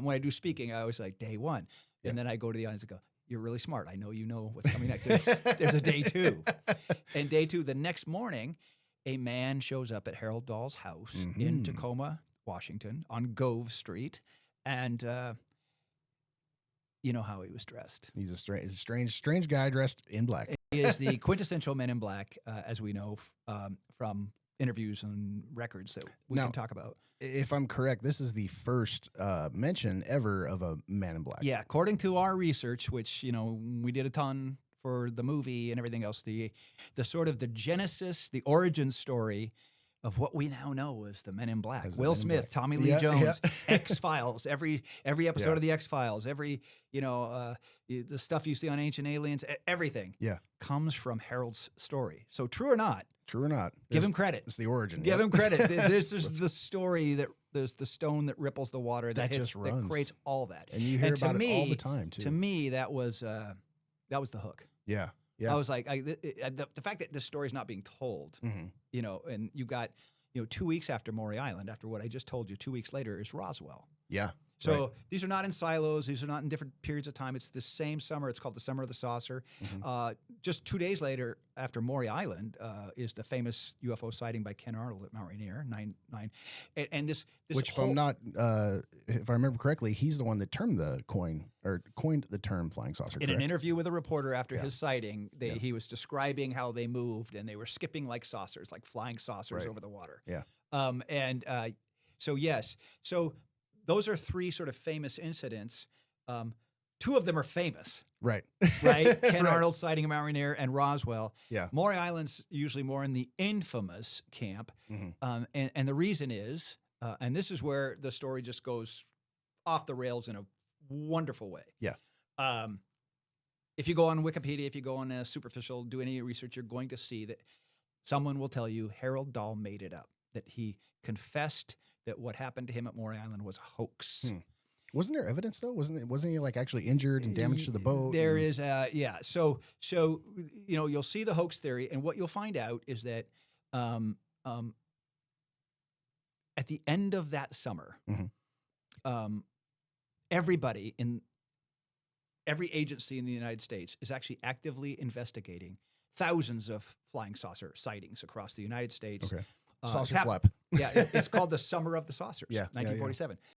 when I do speaking, I always like day one. Yeah. And then I go to the audience and go, you're really smart. I know you know what's coming next. There's a day two. And day two, the next morning, a man shows up at Harold Dahl's house in Tacoma, Washington, on Gove Street. And you know how he was dressed. He's a strange guy dressed in black. He is the quintessential Men in Black, as we know from interviews and records that we can talk about. If I'm correct, this is the first mention ever of a man in black. Yeah, according to our research, which we did a ton for the movie and everything else, the sort of the genesis, the origin story of what we now know as the Men in Black. Will Smith, Tommy Lee Jones, X-Files, every episode of the X-Files, every the stuff you see on Ancient Aliens, everything comes from Harold's story. So true or not, give him credit. It's the origin. Give him credit. This is the story that there's the stone that ripples the water that hits, just runs. that creates all that. And you hear about it all the time too. To me, that was the hook. Yeah. Yeah. I was like, the fact that this story is not being told, and you got, 2 weeks after Maury Island, after what I just told you, 2 weeks later is Roswell. Yeah. So these are not in silos. These are not in different periods of time. It's the same summer. It's called the Summer of the Saucer. Just 2 days later, after Maury Island, is the famous UFO sighting by Ken Arnold at Mount Rainier, 9/9. And this which, if I remember correctly, he's the one that coined the term flying saucer. In an interview with a reporter after his sighting, he was describing how they moved and they were skipping like saucers, like flying saucers over the water. Yeah. So yes, so. Those are three sort of famous incidents. Two of them are famous. Right. Ken Arnold sighting of Mount Rainier and Roswell. Yeah. Maury Island's usually more in the infamous camp. And the reason is, and this is where the story just goes off the rails in a wonderful way. Yeah. If you go on Wikipedia, if you go on Superficial, do any research, you're going to see that someone will tell you Harold Dahl made it up, that he confessed that what happened to him at Maury Island was a hoax. Wasn't there evidence though? Wasn't he like actually injured and damaged to the boat? There is, yeah. So you'll see the hoax theory, and what you'll find out is that at the end of that summer, everybody in every agency in the United States is actually actively investigating thousands of flying saucer sightings across the United States. Okay. Saucer flap. Yeah, it's called the Summer of the Saucers, 1947.